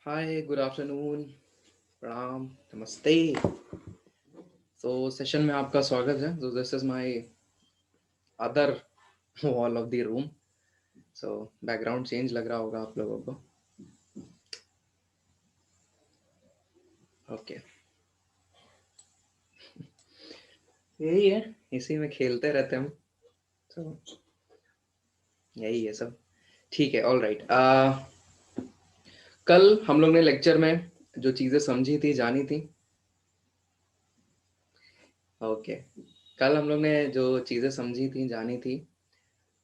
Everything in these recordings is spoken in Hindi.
हाय, गुड आफ्टरनून, प्रणाम, नमस्ते। सेशन में आपका स्वागत है। This is my other wall of the room. Background change लग रहा होगा आप लोगों को। ओके, यही है, इसी में खेलते रहते हम। सो यही है सब। ठीक है, ऑल राइट। कल हम लोग ने लेक्चर में जो चीज़ें समझी थी, जानी थी। ओके, कल हम लोग ने जो चीज़ें समझी थी, जानी थी,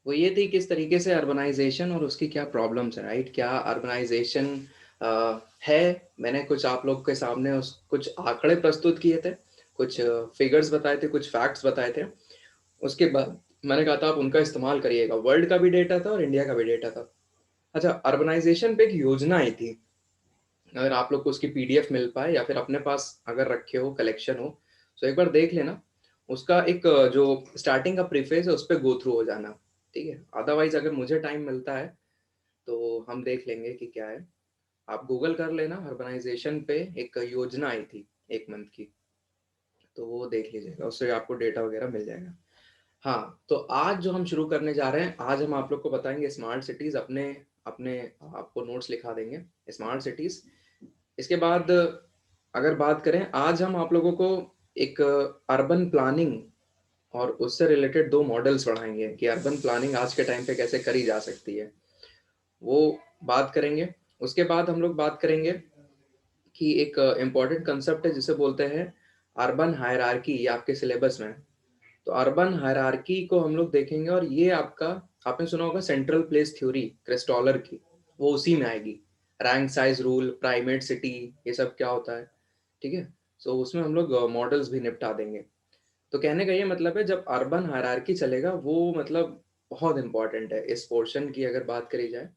वो ये थी किस तरीके से अर्बनाइजेशन और उसकी क्या प्रॉब्लम्स है, राइट? क्या अर्बनाइजेशन है। मैंने कुछ आप लोग के सामने उस कुछ आंकड़े प्रस्तुत किए थे, कुछ फिगर्स बताए थे, कुछ फैक्ट्स बताए थे। उसके बाद मैंने कहा था आप उनका इस्तेमाल करिएगा। वर्ल्ड का भी डेटा था और इंडिया का भी डेटा था। अच्छा, अर्बनाइजेशन पे एक योजना आई थी। अगर आप लोग को उसकी पीडीएफ मिल पाए या फिर अपने पास अगर रखे हो, कलेक्शन हो, तो एक बार देख लेना। उसका एक जो स्टार्टिंग का प्रीफेस है उस पर गो थ्रू हो जाना। ठीक है, अदरवाइज अगर मुझे टाइम मिलता है तो हम देख लेंगे कि क्या है। आप गूगल कर लेना, अर्बनाइजेशन पे एक योजना आई थी 1 मंथ की, तो वो देख लीजिएगा, उससे आपको डेटा वगैरह मिल जाएगा। हाँ, तो आज जो हम शुरू करने जा रहे हैं, आज हम आप लोग को बताएंगे स्मार्ट सिटीज। अपने अपने आपको नोट्स लिखा देंगे, स्मार्ट सिटीज। इसके बाद अगर बात करें, आज हम आप लोगों को एक अर्बन प्लानिंग और उससे रिलेटेड 2 मॉडल्स पढ़ाएंगे कि अर्बन प्लानिंग आज के टाइम पे कैसे करी जा सकती है, वो बात करेंगे। उसके बाद हम लोग बात करेंगे कि एक इम्पॉर्टेंट कंसेप्ट है जिसे बोलते हैं अर्बन हायरार्की। ये आपके सिलेबस में है। तो अर्बन हायरार्की को हम लोग देखेंगे, और ये आपका, आपने सुना होगा सेंट्रल प्लेस थ्योरी क्रिस्टॉलर की, वो उसी में आएगी। Rank size rule, primate city, ये सब क्या होता है। ठीक है, सो उसमें हम लोग मॉडल्स भी निपटा देंगे। तो कहने का ये मतलब है, जब अर्बन हायरार्की चलेगा वो मतलब बहुत इंपॉर्टेंट है इस पोर्शन की अगर बात करी जाए,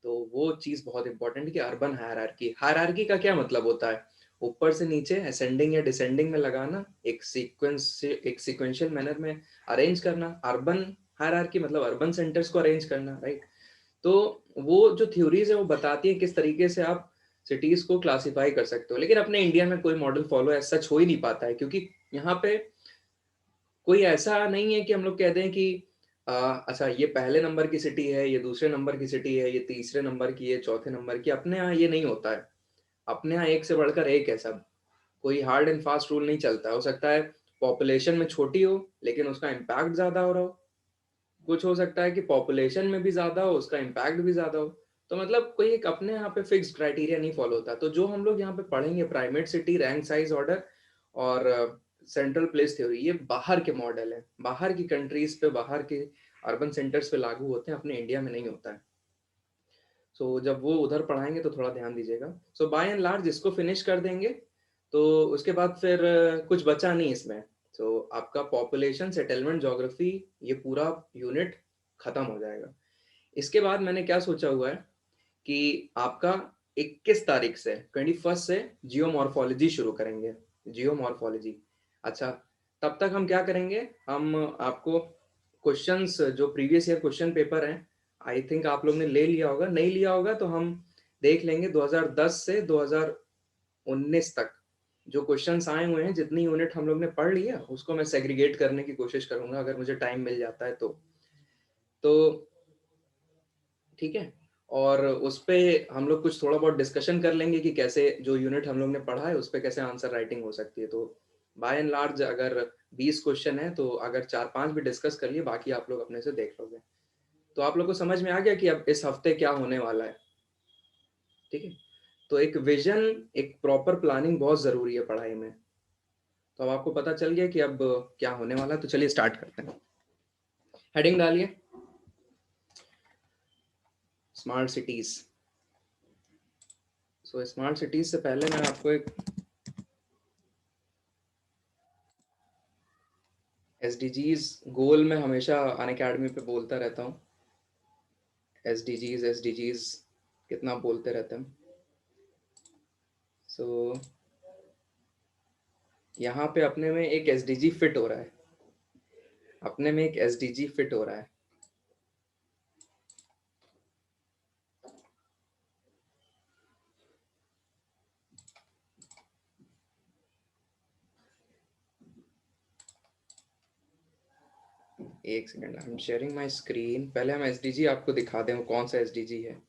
तो वो चीज़ बहुत इंपॉर्टेंट है कि अर्बन हायरार्की। हायरार्की का क्या मतलब होता है? ऊपर से नीचे असेंडिंग या डिसेंडिंग में लगाना, एक सीक्वेंस से एक सीक्वेंशियल मैनर में अरेंज करना। अर्बन हायरार्की मतलब अर्बन सेंटर्स को अरेंज करना, राइट? तो वो जो थ्योरीज है वो बताती है किस तरीके से आप सिटीज को क्लासिफाई कर सकते हो। लेकिन अपने इंडिया में कोई मॉडल फॉलो ऐसा सच हो ही नहीं पाता है, क्योंकि यहाँ पे कोई ऐसा नहीं है कि हम लोग कहते हैं कि अच्छा ये पहले नंबर की सिटी है, ये दूसरे नंबर की सिटी है, ये तीसरे नंबर की, ये चौथे नंबर की। अपने यहाँ ये नहीं होता है। अपने यहाँ एक से बढ़कर एक है सब। कोई हार्ड एंड फास्ट रूल नहीं चलता। हो सकता है पॉपुलेशन में छोटी हो लेकिन उसका इम्पैक्ट ज्यादा हो रहा हो। कुछ हो सकता है कि पॉपुलेशन में भी ज्यादा हो, उसका इम्पैक्ट भी ज्यादा हो। तो मतलब कोई एक अपने यहाँ पे फिक्स क्राइटेरिया नहीं फॉलो होता। तो जो हम लोग यहाँ पे पढ़ेंगे, primate city, rank size order और सेंट्रल प्लेस थ्योरी, ये बाहर के मॉडल है, बाहर की कंट्रीज पे, बाहर के अर्बन सेंटर्स पे लागू होते हैं, अपने इंडिया में नहीं होता है। जब वो उधर पढ़ाएंगे तो थोड़ा ध्यान दीजिएगा। बाय एंड लार्ज इसको फिनिश कर देंगे, तो उसके बाद फिर कुछ बचा नहीं इसमें। आपका पॉपुलेशन सेटलमेंट ज्योग्राफी, ये पूरा यूनिट खत्म हो जाएगा। इसके बाद मैंने क्या सोचा हुआ है कि आपका 21 तारीख से, 21 से जियोमॉर्फोलॉजी शुरू करेंगे। जियोमॉर्फोलॉजी। अच्छा, तब तक हम क्या करेंगे, हम आपको क्वेश्चंस, जो प्रीवियस ईयर क्वेश्चन पेपर हैं, आई थिंक आप लोग ने ले लिया होगा। नहीं लिया होगा तो हम देख लेंगे 2010 से 2019 तक जो क्वेश्चंस आए हुए हैं, जितनी यूनिट हम लोग ने पढ़ लिया उसको मैं सेग्रीगेट करने की कोशिश करूंगा अगर मुझे टाइम मिल जाता है तो ठीक है। और उस पे हम लोग कुछ थोड़ा बहुत डिस्कशन कर लेंगे कि कैसे जो यूनिट हम लोग ने पढ़ा है उस पे कैसे आंसर राइटिंग हो सकती है। तो बाय एंड लार्ज अगर 20 क्वेश्चन है तो अगर 4-5 भी डिस्कस कर लिए, बाकी आप लोग अपने से देख लोगे। तो आप लोग को समझ में आ गया कि अब इस हफ्ते क्या होने वाला है। ठीक है, तो एक विजन, एक प्रॉपर प्लानिंग बहुत जरूरी है पढ़ाई में। तो अब आपको पता चल गया कि अब क्या होने वाला है, तो चलिए स्टार्ट करते हैं। हेडिंग डालिए, स्मार्ट सिटीज। स्मार्ट सिटीज से पहले मैं आपको एक एसडीजीज गोल में हमेशा अन अकेडमी पे बोलता रहता हूँ। एसडीजीज एसडीजीज कितना बोलते रहते हैं। सो यहाँ पे अपने में एक एसडीजी फिट हो रहा है। अपने में एक एसडीजी फिट हो रहा है। एक second, I am sharing my screen. पहले हम एसडीजी आपको दिखा दें वो कौन सा एसडीजी है।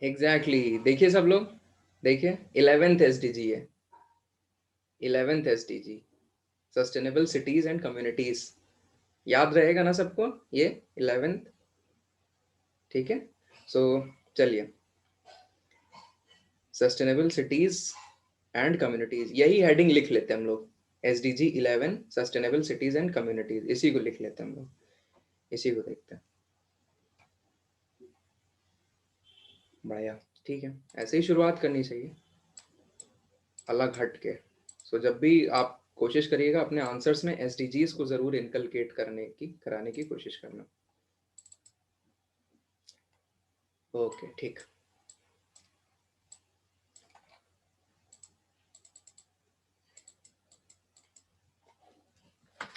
एग्जैक्टली देखिए सब लोग, देखिए 11th एसडीजी है, 11th SDG, sustainable cities and communities. याद रहेगा ना सबको ये 11th? ठीक है, सो चलिए, सस्टेनेबल सिटीज एंड कम्युनिटीज, यही हेडिंग लिख लेते हैं हम लोग। SDG 11 sustainable cities and communities, इसी को लिख लेते हैं हम लोग, इसी को देखते हैं। बढ़िया, ठीक है, ऐसे ही शुरुआत करनी चाहिए, अलग हट के। सो जब भी आप कोशिश करिएगा अपने आंसर्स में एसडीजीज को जरूर इनकलकेट कराने की कोशिश करना। ओके ठीक,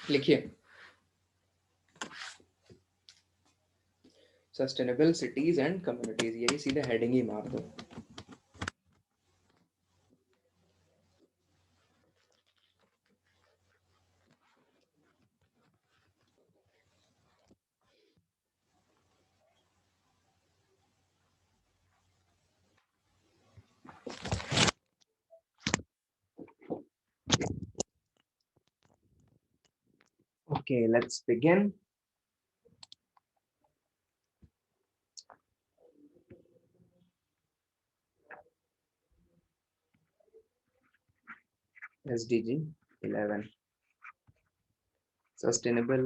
लिखिए सस्टेनेबल सिटीज एंड कम्युनिटीज, यही सीधे हेडिंग ही मार दो। Okay, let's begin. SDG 11 sustainable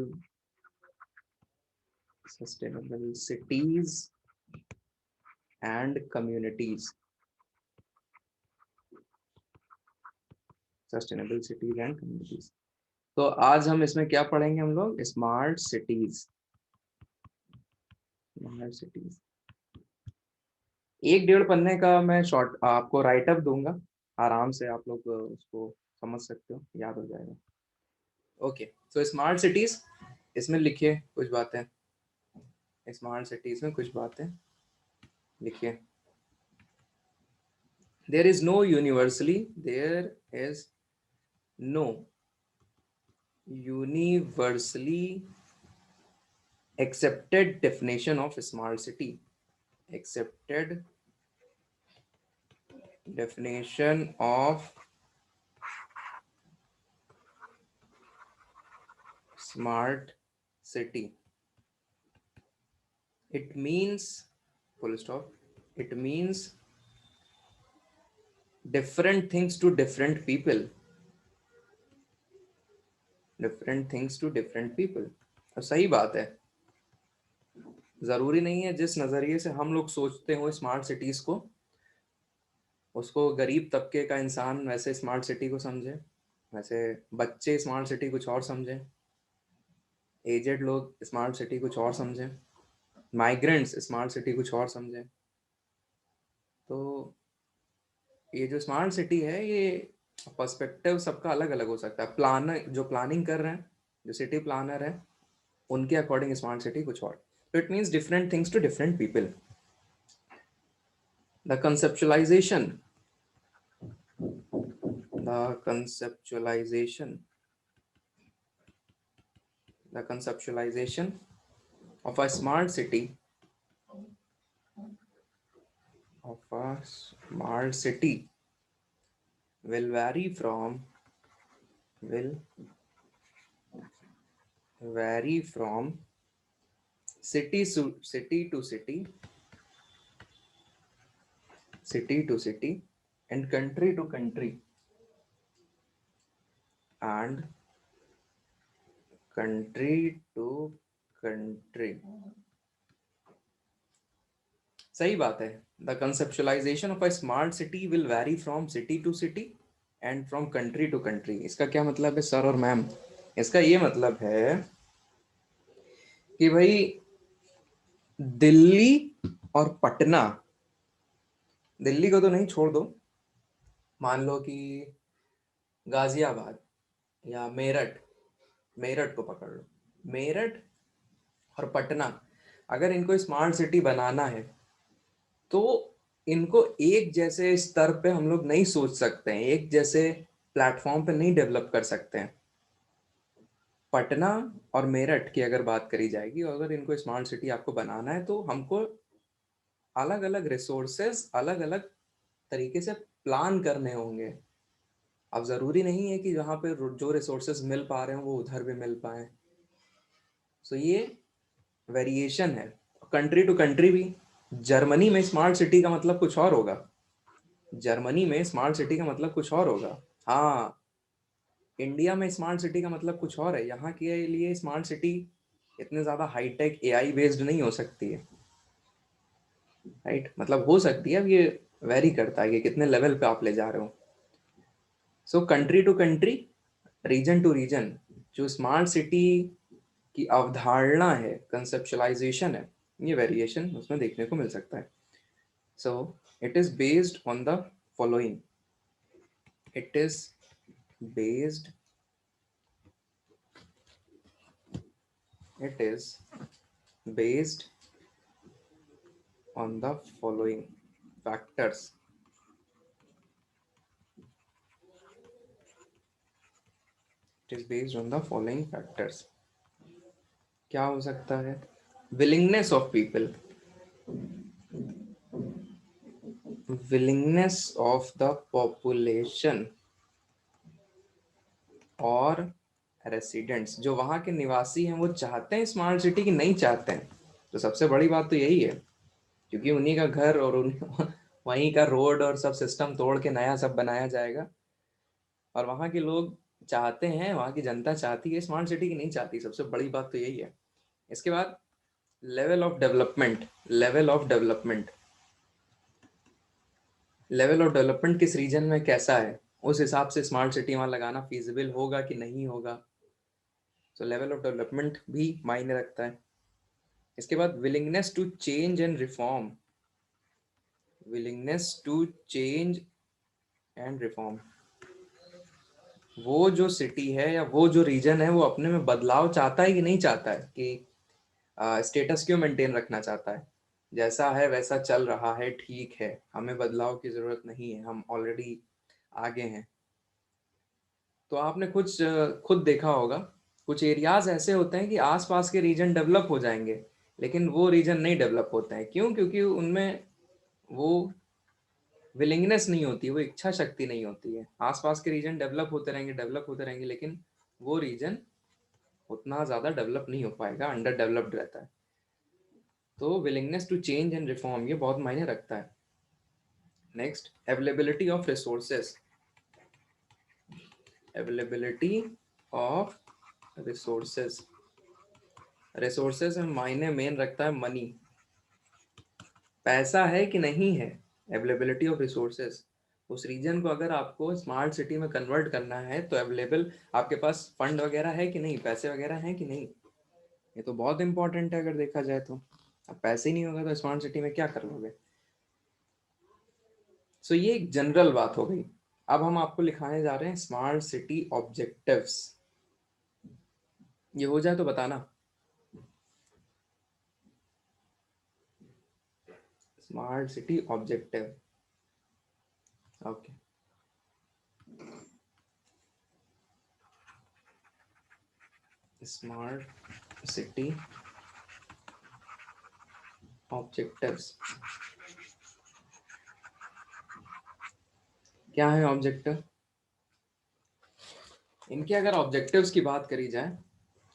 cities and communities, sustainable cities and communities. तो आज हम इसमें क्या पढ़ेंगे हम लोग? Smart cities, smart cities. एक डेढ़ पन्ने का मैं शॉर्ट आपको राइट अप दूंगा, आराम से आप लोग उसको समझ सकते हो, याद हो जाएगा। ओके, सो स्मार्ट सिटीज, इसमें लिखिए कुछ बातें, स्मार्ट सिटीज में कुछ बातें लिखिए। there is no universally accepted definition of smart city, accepted definition of smart city. It means, full stop, it means different things to different people, different things to different people। और सही बात है, जरूरी नहीं है जिस नजरिए से हम लोग सोचते हो स्मार्ट सिटीज को, उसको गरीब तबके का इंसान वैसे स्मार्ट सिटी को समझे, वैसे बच्चे स्मार्ट सिटी कुछ और समझे, एजेड लोग स्मार्ट सिटी कुछ और समझे, माइग्रेंट्स स्मार्ट सिटी कुछ और समझे। तो ये जो स्मार्ट सिटी है, ये पर्सपेक्टिव सबका अलग अलग हो सकता है। प्लानर जो प्लानिंग कर रहे हैं, जो सिटी प्लानर है, उनके अकॉर्डिंग स्मार्ट सिटी कुछ और। तो it means different things to different people. The conceptualization, the conceptualization, the conceptualization of a smart city, of a smart city will vary from, will vary from city to city, city to city, and country to country, and country to country। सही बात है, the conceptualization of a smart city will vary from city to city and from country to country. इसका क्या मतलब है सर और मैम? इसका ये मतलब है कि भाई दिल्ली और पटना, दिल्ली को तो नहीं छोड़ दो, मान लो कि गाजियाबाद या मेरठ, मेरठ को पकड़ लो, मेरठ और पटना, अगर इनको स्मार्ट सिटी बनाना है तो इनको एक जैसे स्तर पे हम लोग नहीं सोच सकते हैं, एक जैसे प्लेटफॉर्म पे नहीं डेवलप कर सकते हैं। पटना और मेरठ की अगर बात करी जाएगी, और अगर इनको स्मार्ट सिटी आपको बनाना है तो हमको अलग अलग रिसोर्सेज अलग अलग तरीके से प्लान करने होंगे। अब ज़रूरी नहीं है कि जहाँ पे जो रिसोर्सेज मिल पा रहे हैं वो उधर भी मिल पाए। सो ये वेरिएशन है कंट्री टू कंट्री भी। जर्मनी में स्मार्ट सिटी का मतलब कुछ और होगा, जर्मनी में स्मार्ट सिटी का मतलब कुछ और होगा। हाँ, इंडिया में स्मार्ट सिटी का मतलब कुछ और है। यहाँ के लिए स्मार्ट सिटी इतने ज़्यादा हाईटेक एआई बेस्ड नहीं हो सकती है, राइट? मतलब हो सकती है, अब ये वेरी करता है कि कितने लेवल पे आप ले जा रहे हो। So country to country, region to region, जो स्मार्ट सिटी की अवधारणा है, कंसेप्चुलाइजेशन है, ये वेरिएशन उसमें देखने को मिल सकता है। So it is based on the following, it is based, it is based on the following factors. It is based on the following factors. क्या हो सकता है? willingness of people, willingness of the population और रेसिडेंट्स, जो वहाँ के निवासी हैं वो चाहते हैं स्मार्ट सिटी की, नहीं चाहते हैं। तो सबसे बड़ी बात तो यही है, क्योंकि उन्हीं का घर और वहीं का रोड और सब सिस्टम तोड़ के नया सब बनाया जाएगा, और वहाँ के लोग चाहते हैं, वहाँ की जनता चाहती है, स्मार्ट सिटी की नहीं चाहती। सबसे बड़ी बात तो यही है। इसके बाद level of development, level of development, level of development किस रीजन में कैसा है, उस हिसाब से स्मार्ट सिटी वहाँ लगाना फीजिबल होगा कि नहीं होगा। तो लेवल ऑफ डेवलपमेंट भी मायने रखता है। इसके बाद willingness to change and reform, willingness to change and reform, वो जो सिटी है या वो जो रीजन है वो अपने में बदलाव चाहता है कि नहीं चाहता है, कि स्टेटस क्यों मेंटेन रखना चाहता है, जैसा है वैसा चल रहा है, ठीक है, हमें बदलाव की ज़रूरत नहीं है, हम ऑलरेडी आगे हैं। तो आपने कुछ खुद देखा होगा, कुछ एरियाज ऐसे होते हैं कि आसपास के रीजन डेवलप हो जाएंगे, लेकिन वो रीजन नहीं डेवलप होते हैं। क्यों? क्योंकि उनमें वो विलिंगनेस नहीं होती, वो इच्छा शक्ति नहीं होती है। आसपास के रीजन डेवलप होते रहेंगे, डेवलप होते रहेंगे, लेकिन वो रीजन उतना ज़्यादा डेवलप नहीं हो पाएगा, अंडर डेवलप्ड रहता है। तो willingness to change and reform ये बहुत मायने रखता है। Next, availability of resources, availability of resources, resources में मायने मेन रखता है मनी, पैसा है कि नहीं है, अवेलेबिलिटी ऑफ रिसोर्सेज। उस रीजन को अगर आपको स्मार्ट सिटी में कन्वर्ट करना है तो अवेलेबल आपके पास फंड वगैरह है कि नहीं, पैसे वगैरह हैं कि नहीं, ये तो बहुत इंपॉर्टेंट है अगर देखा जाए तो। अब पैसे ही नहीं होगा तो स्मार्ट सिटी में क्या कर लोगे। सो ये एक जनरल बात हो गई। अब हम आपको लिखाने जा रहे हैं स्मार्ट सिटी ऑब्जेक्टिव्स। ये हो जाए तो बताना। Smart city objective, okay. Smart city objectives क्या है ऑब्जेक्टिव? इनके अगर ऑब्जेक्टिव्स की बात करी जाए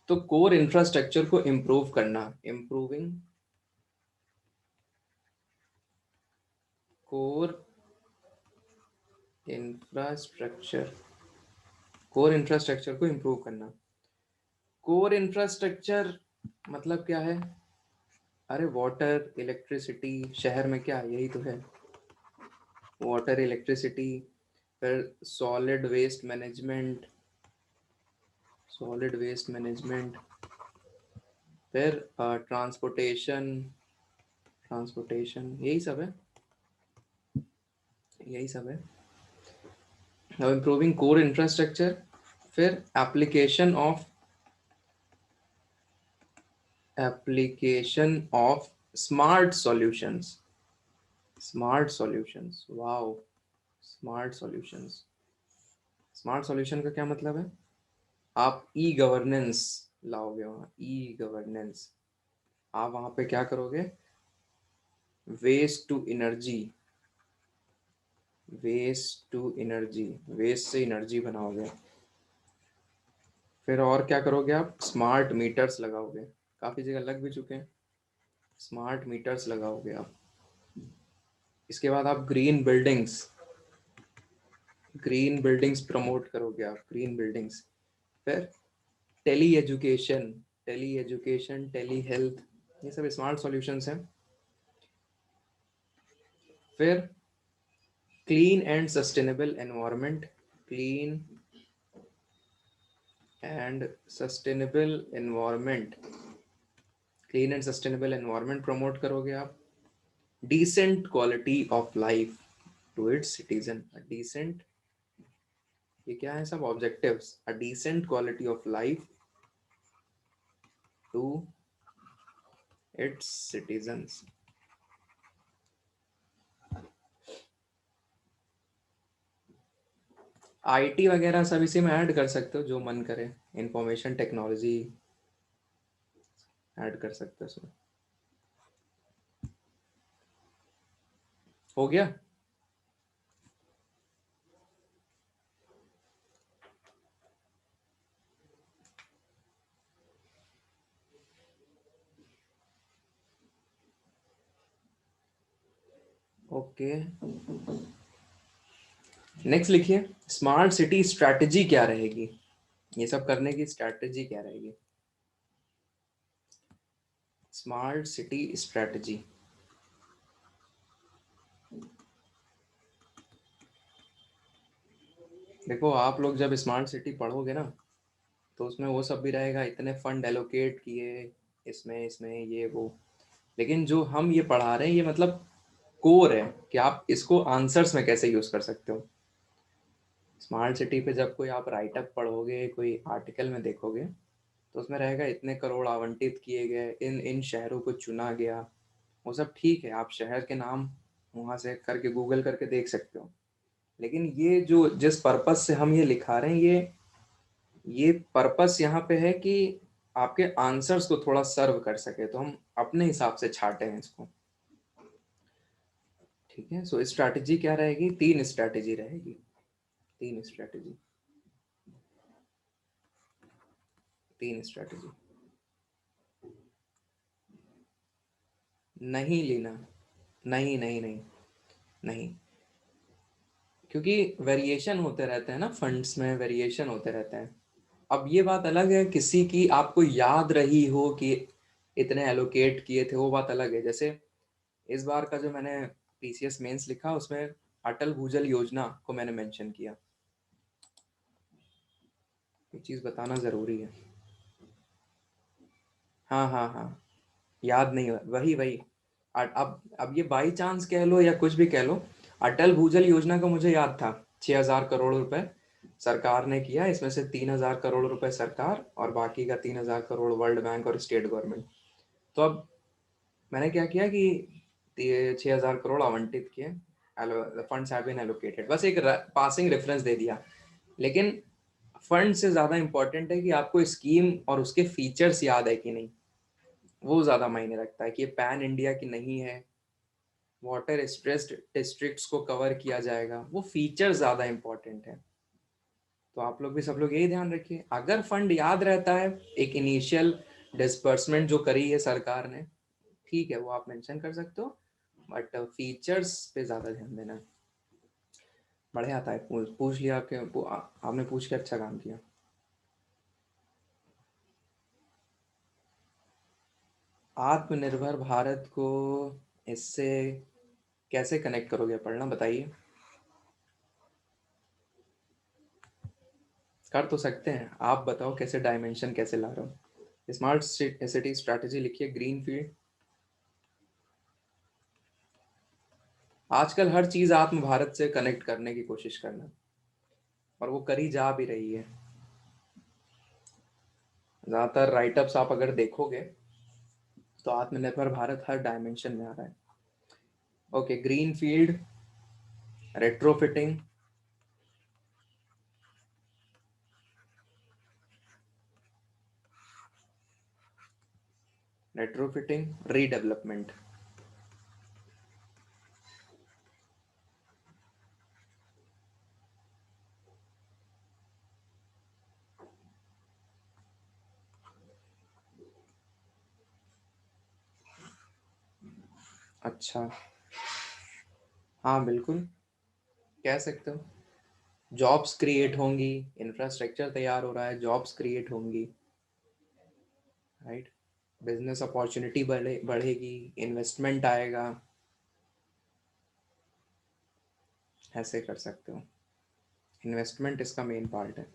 तो कोर इंफ्रास्ट्रक्चर को इम्प्रूव करना, improving core infrastructure, core infrastructure को इम्प्रूव करना। कोर इंफ्रास्ट्रक्चर मतलब क्या है? अरे वाटर, इलेक्ट्रिसिटी, शहर में क्या यही तो है, वाटर, इलेक्ट्रिसिटी, फिर solid waste management, solid waste management, फिर ट्रांसपोर्टेशन, ट्रांसपोर्टेशन, यही सब है, यही सब है। नाउ इम्प्रूविंग कोर इंफ्रास्ट्रक्चर, फिर application of smart solutions. Smart solutions, wow. Smart solutions, smart solution का क्या मतलब है? आप ई गवर्नेंस लाओगे वहाँ, ई गवर्नेंस। आप वहाँ पे क्या करोगे? Waste to energy, waste to energy, waste से एनर्जी बनाओगे। फिर और क्या करोगे आप? स्मार्ट मीटर्स लगाओगे, काफ़ी जगह लग भी चुके हैं। स्मार्ट मीटर्स लगाओगे आप। इसके बाद आप ग्रीन बिल्डिंग्स प्रमोट करोगे आप, ग्रीन बिल्डिंग्स। फिर टेली एजुकेशन, टेली हेल्थ, ये सब स्मार्ट सॉल्यूशंस हैं। फिर clean and sustainable environment, clean and sustainable environment, clean and sustainable environment promote करोगे आप। Decent quality of life to its citizen, decent, ये क्या है सब objectives? A decent quality of life to its citizens. IT वगैरह सब इसी में ऐड कर सकते हो, जो मन करे। इंफॉर्मेशन टेक्नोलॉजी ऐड कर सकते हो उसमें। हो गया? ओके, नेक्स्ट लिखिए, स्मार्ट सिटी स्ट्रैटेजी क्या रहेगी? ये सब करने की स्ट्रैटेजी क्या रहेगी? Smart city strategy. देखो, आप लोग जब स्मार्ट सिटी पढ़ोगे ना, तो उसमें वो सब भी रहेगा, इतने फंड एलोकेट किए इसमें इसमें ये वो। लेकिन जो हम ये पढ़ा रहे हैं, ये मतलब कोर है कि आप इसको आंसर्स में कैसे यूज कर सकते हो। स्मार्ट सिटी पे जब कोई आप राइटअप पढ़ोगे, कोई आर्टिकल में देखोगे, तो उसमें रहेगा इतने करोड़ आवंटित किए गए, इन इन शहरों को चुना गया। वो सब ठीक है, आप शहर के नाम वहाँ से करके गूगल करके देख सकते हो। लेकिन ये जो जिस पर्पस से हम ये लिखा रहे हैं, ये पर्पस यहाँ पे है कि आपके आंसर्स को थोड़ा सर्व कर सके, तो हम अपने हिसाब से छाटे हैं इसको। ठीक है, सो स्ट्रैटेजी क्या रहेगी? तीन स्ट्रैटेजी रहेगी, तीन स्ट्रैटेजी, तीन स्ट्रैटेजी। नहीं लेना, नहीं नहीं नहीं, नहीं, क्योंकि वेरिएशन होते रहते हैं ना, फंड्स में वेरिएशन होते रहते हैं। अब ये बात अलग है किसी की आपको याद रही हो कि इतने एलोकेट किए थे, वो बात अलग है। जैसे इस बार का जो मैंने पीसीएस मेंस लिखा, उसमें अटल भूजल योजना को मैंने मेंशन किया। ये चीज़ बताना ज़रूरी है। हाँ हाँ हाँ, याद नहीं हुआ, वही वही। अब ये बाई चांस कह लो या कुछ भी कह लो, अटल भूजल योजना का मुझे याद था। 6,000 करोड़ रुपए सरकार ने किया, इसमें से 3,000 करोड़ रुपए सरकार और बाकी का 3,000 करोड़ वर्ल्ड बैंक और स्टेट गवर्नमेंट। तो अब मैंने क्या किया कि 6,000 करोड़ आवंटित किए, फंड्स हैव बीन एलोकेटेड, बस एक पासिंग रेफरेंस दे दिया। लेकिन फंड से ज़्यादा इंपॉर्टेंट है कि आपको स्कीम और उसके फीचर्स याद है कि नहीं। वो ज़्यादा मायने रखता है कि ये पैन इंडिया की नहीं है, वाटर स्ट्रेस्ड डिस्ट्रिक्ट्स को कवर किया जाएगा, वो फीचर ज़्यादा इंपॉर्टेंट है। तो आप लोग भी, सब लोग यही ध्यान रखिए, अगर फंड याद रहता है, एक इनिशियल डिसबर्समेंट जो करी है सरकार ने, ठीक है, वो आप मेंशन कर सकते हो। बट फीचर्स पे ज़्यादा ध्यान देना है। बढ़िया आता है, पूछ लिया आपके, आपने पूछ के अच्छा काम किया। आत्मनिर्भर भारत को इससे कैसे कनेक्ट करोगे, पढ़ना बताइए। कर तो सकते हैं, आप बताओ कैसे, डायमेंशन कैसे ला रहे हो। स्मार्ट सिटी स्ट्रैटेजी लिखिए, ग्रीन फील्ड। आजकल हर चीज़ आत्म भारत से कनेक्ट करने की कोशिश करना। और वो करी जा भी रही है। ज़्यादातर राइटअप्स आप अगर देखोगे तो आत्मनिर्भर भारत हर डायमेंशन में आ रहा है। Okay, green field, retrofitting, redevelopment. अच्छा, हाँ बिल्कुल, कह सकते हो। जॉब्स क्रिएट होंगी, इंफ्रास्ट्रक्चर तैयार हो रहा है, जॉब्स क्रिएट होंगी, राइट। बिजनेस अपॉर्चुनिटी बढ़ेगी, इन्वेस्टमेंट आएगा, ऐसे कर सकते हो। इन्वेस्टमेंट इसका मेन पार्ट है।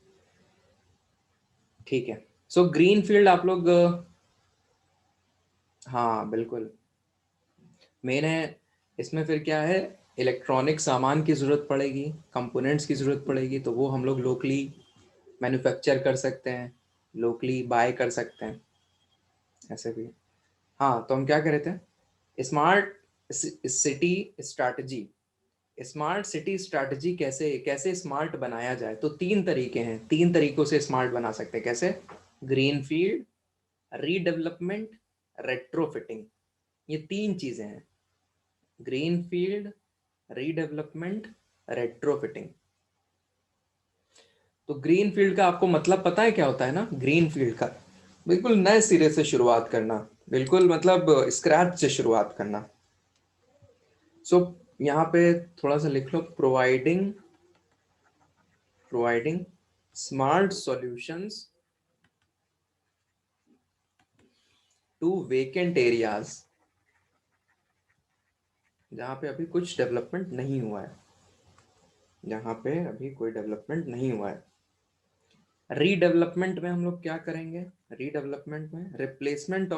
ठीक है, सो ग्रीन फील्ड आप लोग, हाँ बिल्कुल मेन है। इसमें फिर क्या है, इलेक्ट्रॉनिक सामान की ज़रूरत पड़ेगी, कंपोनेंट्स की ज़रूरत पड़ेगी, तो वो हम लोग लोकली मैन्युफैक्चर कर सकते हैं, लोकली बाय कर सकते हैं, ऐसे भी। हाँ, तो हम क्या कह रहे थे, smart city strategy. Smart city strategy कैसे कैसे स्मार्ट बनाया जाए, तो तीन तरीके हैं, तीन तरीकों से स्मार्ट बना सकते हैं। कैसे? ग्रीन फील्ड, रीडेवलपमेंट, रेट्रोफिटिंग, ये तीन चीजें हैं। Green field, redevelopment, retrofitting. तो ग्रीन फील्ड का आपको मतलब पता है क्या होता है ना? ग्रीन फील्ड का बिल्कुल नए सिरे से शुरुआत करना, बिल्कुल मतलब स्क्रैच से शुरुआत करना। सो यहाँ पे थोड़ा सा लिख लो, providing smart solutions to vacant areas, जहाँ पे अभी कुछ डेवलपमेंट नहीं हुआ है, जहाँ पे अभी कोई डेवलपमेंट नहीं हुआ है। रीडेवलपमेंट में हम लोग क्या करेंगे? रीडेवलपमेंट में replacement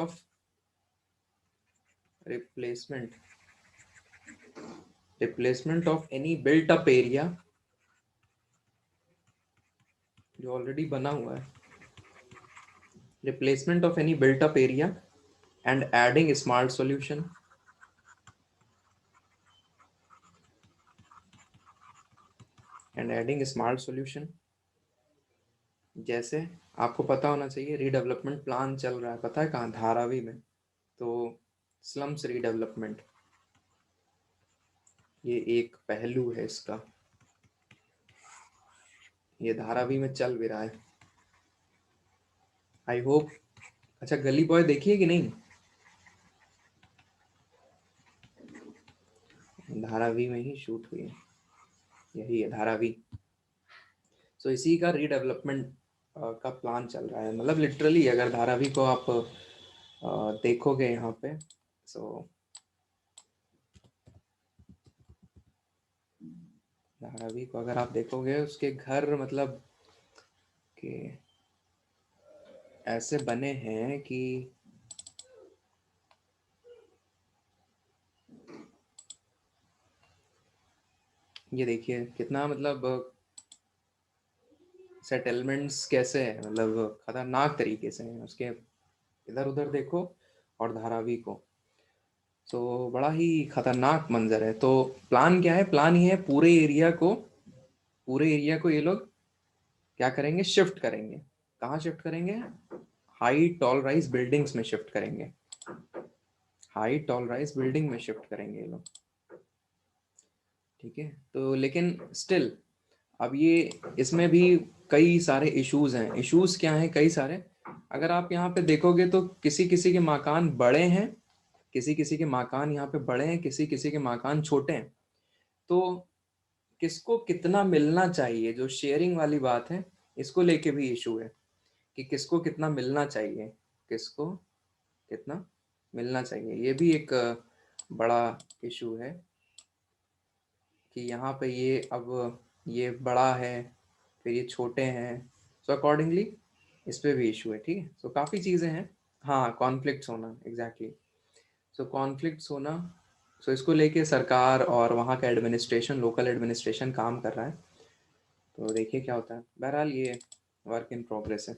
replacement of any built up area जो ऑलरेडी बना हुआ है, replacement of any built up area and adding smart solution, जैसे आपको पता होना चाहिए, रीडेवलपमेंट प्लान चल रहा है, पता है कहाँ? धारावी में। तो स्लम्स रीडेवलपमेंट, ये एक पहलू है इसका, ये धारावी में चल भी रहा है, आई होप। अच्छा, गली बॉय देखिए कि नहीं? धारावी में ही शूट हुई है, यही है धारावी। सो इसी का रीडेवलपमेंट का प्लान चल रहा है, मतलब लिटरली अगर धारावी को आप देखोगे यहाँ पे, सो धारावी को अगर आप देखोगे, उसके घर मतलब कि ऐसे बने हैं कि ये देखिए कितना मतलब सेटलमेंट्स कैसे हैं, मतलब खतरनाक तरीके से हैं उसके। इधर उधर देखो और धारावी को, तो बड़ा ही खतरनाक मंजर है। तो प्लान क्या है? प्लान ये है, पूरे एरिया को ये लोग क्या करेंगे? शिफ्ट करेंगे। कहाँ शिफ्ट करेंगे? हाई टॉल राइज बिल्डिंग्स में शिफ्ट करेंगे, हाई टॉल राइज बिल्डिंग में शिफ्ट करेंगे ये लोग। ठीक है, तो लेकिन स्टिल अब ये, इसमें भी कई सारे इश्यूज हैं। इश्यूज क्या हैं? कई सारे। अगर आप यहाँ पे देखोगे तो किसी किसी के मकान बड़े हैं, किसी किसी के मकान यहाँ पे बड़े हैं, किसी किसी के मकान छोटे हैं। तो किसको कितना मिलना चाहिए, जो शेयरिंग वाली बात है, इसको लेके भी इशू है कि किसको कितना मिलना चाहिए, किसको कितना मिलना चाहिए। ये भी एक बड़ा इशू है कि यहाँ पे ये अब ये बड़ा है, फिर ये छोटे हैं, सो अकॉर्डिंगली इस पे भी इशू है। ठीक है, सो काफ़ी चीज़ें हैं। हाँ, कॉन्फ्लिक्ट्स होना, एग्जैक्टली। सो कॉन्फ्लिक्ट्स होना, सो इसको लेके सरकार और वहाँ का एडमिनिस्ट्रेशन, लोकल एडमिनिस्ट्रेशन काम कर रहा है। तो देखिए क्या होता है। बहरहाल ये वर्क इन प्रोग्रेस है।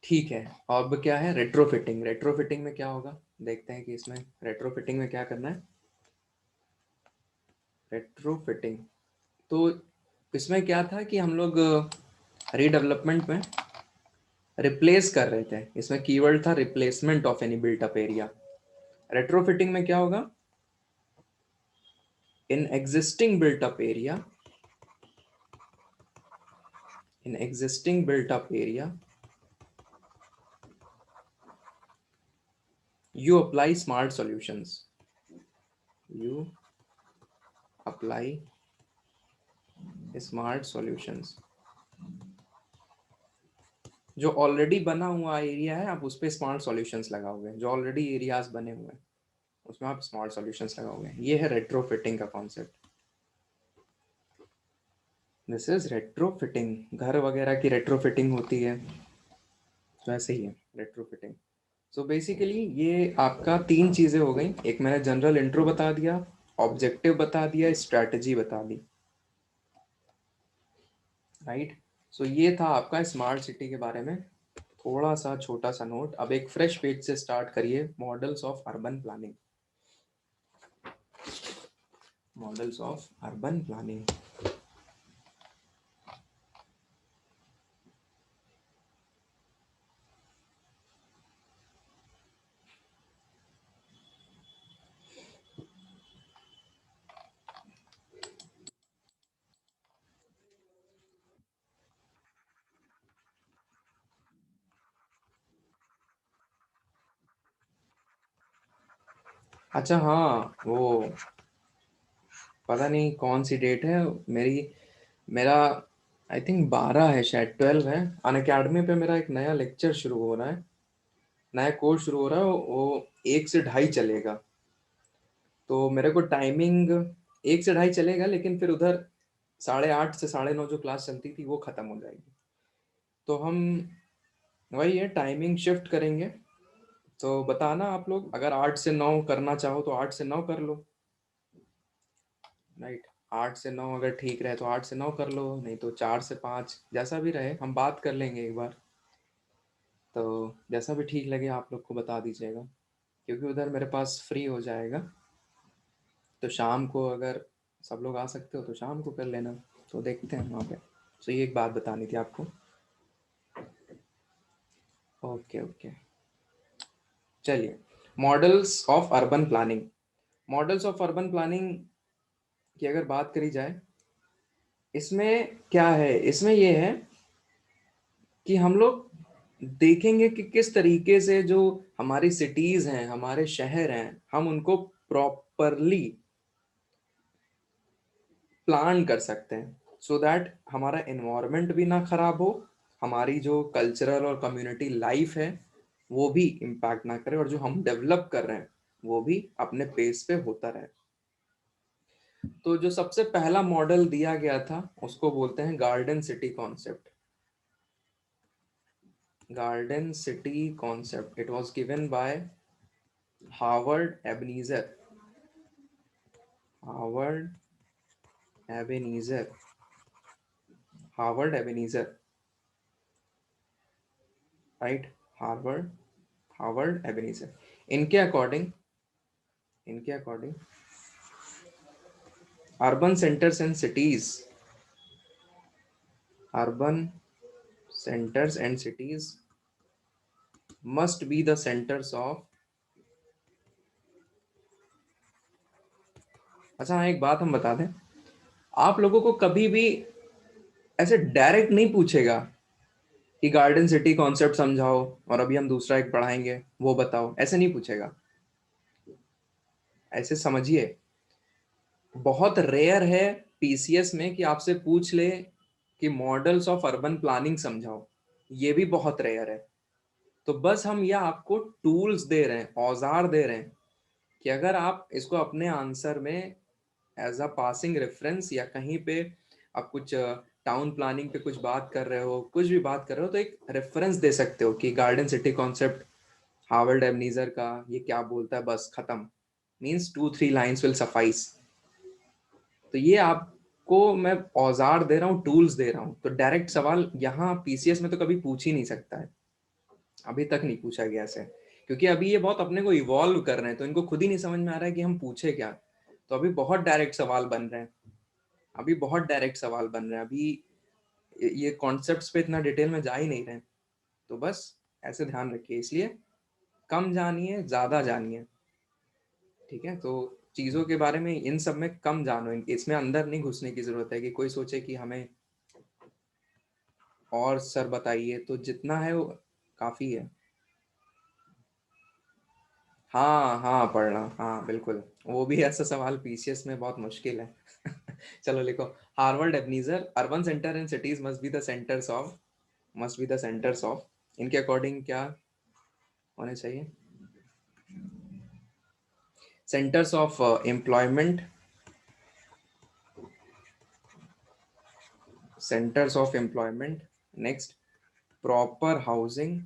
ठीक है, अब क्या है रेट्रोफिटिंग। रेट्रोफिटिंग में क्या होगा, देखते हैं कि इसमें रेट्रोफिटिंग में क्या करना है। रेट्रोफिटिंग तो इसमें क्या था कि हम लोग रीडेवलपमेंट में रिप्लेस कर रहे थे। इसमें कीवर्ड था replacement of any built up area. Retrofitting में क्या होगा, in existing built up area, in existing built up area you apply smart solutions, you apply smart solutions। जो ऑलरेडी बना हुआ एरिया है आप उस पर स्मार्ट सॉल्यूशंस लगाओगे, जो ऑलरेडी एरियाज बने हुए हैं उसमें आप स्मार्ट सॉल्यूशंस लगाओगे। ये है रेट्रोफिटिंग का कॉन्सेप्ट। This is retrofitting. घर वगैरह की रेट्रोफिटिंग होती है, तो ऐसे ही है रेट्रोफिटिंग। सो बेसिकली ये आपका तीन चीजें हो गई। एक मैंने जनरल इंट्रो बता दिया, ऑब्जेक्टिव बता दिया, स्ट्रैटेजी बता दी, राइट। सो ये था आपका स्मार्ट सिटी के बारे में थोड़ा सा छोटा सा नोट। अब एक फ्रेश पेज से स्टार्ट करिए। Models of urban planning, models of urban planning. अच्छा हाँ, वो पता नहीं कौन सी डेट है मेरी, मेरा आई थिंक 12 है शायद, 12 है। अन अकेडमी पे मेरा एक नया लेक्चर शुरू हो रहा है, नया कोर्स शुरू हो रहा है। वो 1 से 2:30 चलेगा। तो मेरे को टाइमिंग 1 से 2:30 चलेगा, लेकिन फिर उधर 8:30 से 9:30 जो क्लास चलती थी वो खत्म हो जाएगी। तो हम वही है, टाइमिंग शिफ्ट करेंगे। तो बताना आप लोग, अगर 8 से 9 करना चाहो तो 8 से 9 कर लो, राइट। 8 से 9 अगर ठीक रहे तो 8 से 9 कर लो, नहीं तो 4 से 5, जैसा भी रहे हम बात कर लेंगे एक बार। तो जैसा भी ठीक लगे आप लोग को बता दीजिएगा, क्योंकि उधर मेरे पास फ्री हो जाएगा। तो शाम को अगर सब लोग आ सकते हो तो शाम को कर लेना। तो देखते हैं वहाँ पे। तो ये एक बात बतानी थी आपको। ओके ओके, चलिए। Models of urban planning. Models of urban planning की अगर बात करी जाए, इसमें क्या है, इसमें ये है कि हम लोग देखेंगे कि किस तरीके से जो हमारी सिटीज हैं, हमारे शहर हैं, हम उनको प्रॉपरली प्लान कर सकते हैं, सो दैट हमारा एनवायरनमेंट भी ना खराब हो, हमारी जो कल्चरल और कम्युनिटी लाइफ है वो भी इम्पैक्ट ना करे, और जो हम डेवलप कर रहे हैं वो भी अपने पेस पे होता रहे। तो जो सबसे पहला मॉडल दिया गया था उसको बोलते हैं garden city concept. Garden city concept, it was given by Howard Ebenezer. Howard Ebenezer, Howard Ebenezer, right. Howard, Howard Ebenezer. इनके अकॉर्डिंग, इनके according urban centres and cities, urban centers and cities must be the centers of। अच्छा हाँ, एक बात हम बता दें, आप लोगों को कभी भी ऐसे डायरेक्ट नहीं पूछेगा कि गार्डन सिटी कॉन्सेप्ट समझाओ और अभी हम दूसरा एक पढ़ाएंगे वो बताओ, ऐसे नहीं पूछेगा। ऐसे समझिए, बहुत रेयर है पीसीएस में कि आपसे पूछ ले कि मॉडल्स ऑफ अर्बन प्लानिंग समझाओ, ये भी बहुत रेयर है। तो बस हम यह आपको टूल्स दे रहे हैं, औजार दे रहे हैं, कि अगर आप इसको अपने आंसर में एज अ पासिंग रेफरेंस या कहीं पे आप कुछ टाउन प्लानिंग पे कुछ बात कर रहे हो, कुछ भी बात कर रहे हो, तो एक रेफरेंस दे सकते हो कि गार्डन सिटी कॉन्सेप्ट हार्वर्ड एबनीजर का ये क्या बोलता है, बस खत्म। Means 2-3 lines will suffice. तो ये आप को मैं औजार दे रहा हूँ, टूल्स दे रहा हूँ, तो डायरेक्ट सवाल यहाँ पीसीएस में तो कभी पूछ ही नहीं सकता है, अभी तक नहीं पूछा गया ऐसे, क्योंकि अभी ये बहुत अपने को इवॉल्व कर रहे हैं, तो इनको खुद ही नहीं समझ में आ रहा है कि हम पूछे क्या। तो अभी बहुत डायरेक्ट सवाल बन रहे हैं, अभी बहुत डायरेक्ट सवाल बन रहे हैं, अभी ये कॉन्सेप्ट्स पे इतना डिटेल में जा ही नहीं रहे हैं। तो बस ऐसे ध्यान रखिए, इसलिए कम जानिए ज्यादा जानिए, ठीक है। तो चीजों के बारे में इन सब में कम जानो, इसमें अंदर नहीं घुसने की जरूरत है कि कोई सोचे कि हमें और सर बताइए, तो जितना है वो काफी है। हाँ हाँ, पढ़ना, हाँ बिल्कुल, वो भी ऐसा सवाल पीसीएस में बहुत मुश्किल है। चलो लिखो, Howard Ebenezer, urban centre and cities must be the centres of, इनके अकॉर्डिंग क्या होने चाहिए? Centres of employment, centres of employment, next proper housing,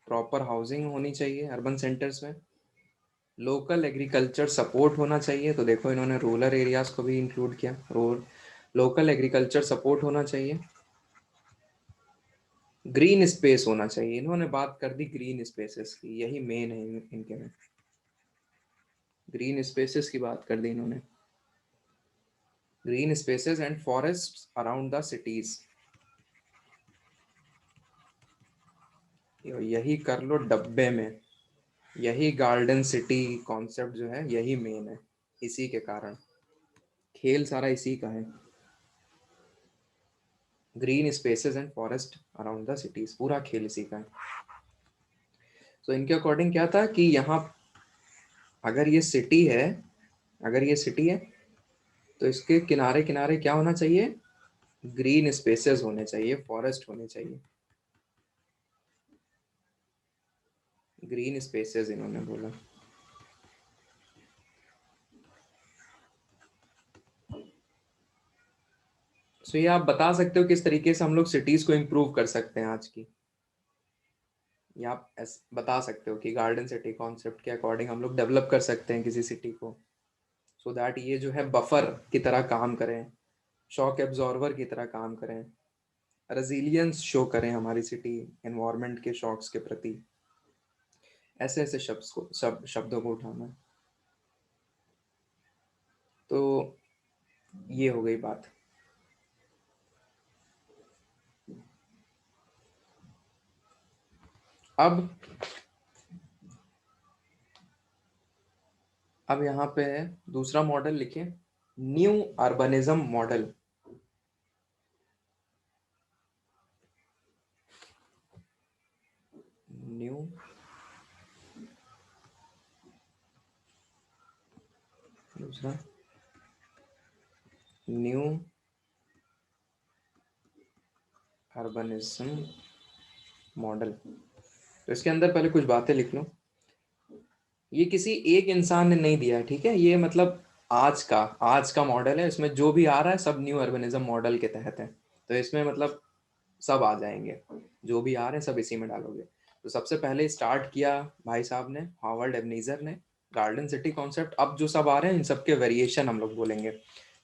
proper housing होनी चाहिए अर्बन सेंटर्स में, लोकल एग्रीकल्चर सपोर्ट होना चाहिए, तो देखो इन्होंने रूरल एरियाज को भी इंक्लूड किया, लोकल एग्रीकल्चर सपोर्ट होना चाहिए, ग्रीन स्पेस होना चाहिए, इन्होंने बात कर दी ग्रीन स्पेसेस की, यही मेन है इनके में, ग्रीन स्पेसेस की बात कर दी इन्होंने, green spaces and forest around the cities, यही कर लो डब्बे में, यही गार्डन सिटी कॉन्सेप्ट जो है यही मेन है, इसी के कारण खेल सारा इसी का है, green spaces and forest around the cities, पूरा खेल इसी का है। तो इनके अकॉर्डिंग क्या था कि यहाँ अगर ये सिटी है, अगर ये सिटी है तो इसके किनारे किनारे क्या होना चाहिए? ग्रीन स्पेसेस होने चाहिए, फॉरेस्ट होने चाहिए, ग्रीन स्पेसेस इन्होंने बोला। सो ये आप बता सकते हो किस तरीके से हम लोग सिटीज को इम्प्रूव कर सकते हैं आज की, ये आप बता सकते हो कि गार्डन सिटी कॉन्सेप्ट के अकॉर्डिंग हम लोग डेवलप कर सकते हैं किसी सिटी को, सो दैट ये जो है बफर की तरह काम करें, शॉक एब्जॉर्वर की तरह काम करें, रेजिलियंस शो करें हमारी सिटी एनवायरनमेंट के शॉक्स के प्रति, ऐसे ऐसे शब्दों को उठाना है। तो ये हो गई बात। अब यहाँ पे है दूसरा मॉडल लिखे, न्यू अर्बनिज्म मॉडल, न्यू दूसरा न्यू अर्बनिज्म मॉडल, तो इसके अंदर पहले कुछ बातें लिख लो, ये किसी एक इंसान ने नहीं दिया, ठीक है, ये मतलब आज का मॉडल है, इसमें जो भी आ रहा है सब न्यू अर्बनिज्म मॉडल के तहत है, तो इसमें मतलब सब आ जाएंगे, जो भी आ रहे हैं सब इसी में डालोगे। तो सबसे पहले स्टार्ट किया भाई साहब ने, हार्वर्ड एबनीजर ने, गार्डन सिटी कॉन्सेप्ट, अब जो सब आ रहे हैं इन सब के वेरिएशन हम लोग बोलेंगे।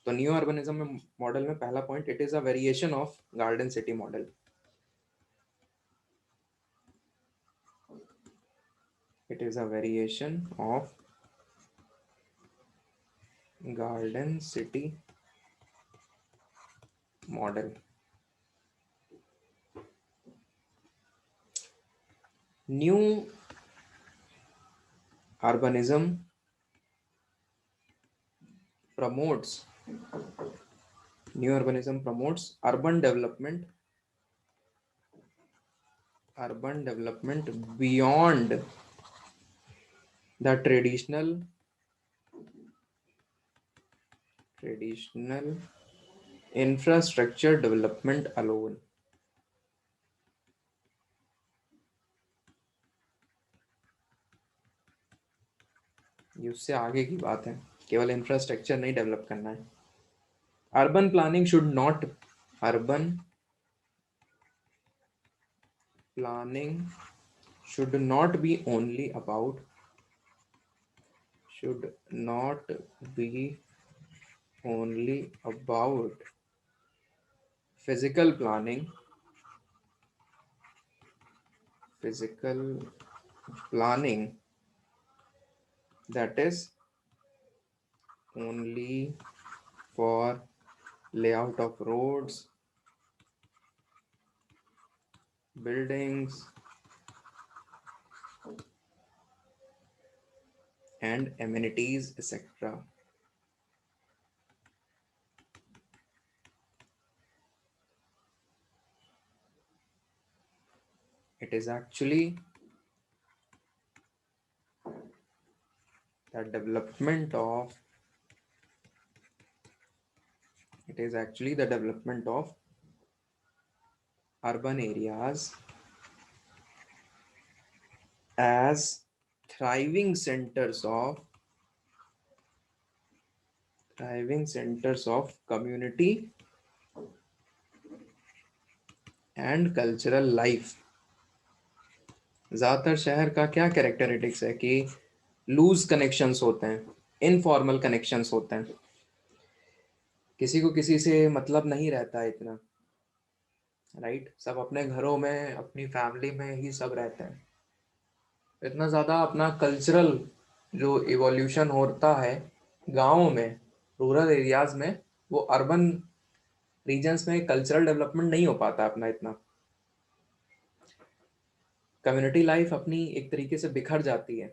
तो न्यू अर्बनिज्म में मॉडल में पहला point, it is a variation of garden city model, it is a variation of garden city model, new urbanism promotes, new urbanism promotes urban development beyond the traditional infrastructure development alone, ये उससे आगे की बात है, केवल इंफ्रास्ट्रक्चर नहीं डेवलप करना है। Urban planning should not, urban planning should not be only about, should not be only about physical planning, that is only for layout of roads, buildings, and amenities, etc. It is actually the development of urban areas as thriving centers of community and cultural life. ज्यादातर शहर का क्या कैरेक्टरिस्टिक्स है कि लूज कनेक्शंस होते हैं, इनफॉर्मल कनेक्शंस होते हैं, किसी को किसी से मतलब नहीं रहता है इतना, राइट? सब अपने घरों में अपनी फैमिली में ही सब रहते हैं। इतना ज़्यादा अपना कल्चरल जो इवोल्यूशन होता है गाँव में, रूरल एरियाज में, वो अर्बन रीजन्स में कल्चरल डेवलपमेंट नहीं हो पाता अपना इतना। कम्युनिटी लाइफ अपनी एक तरीके से बिखर जाती है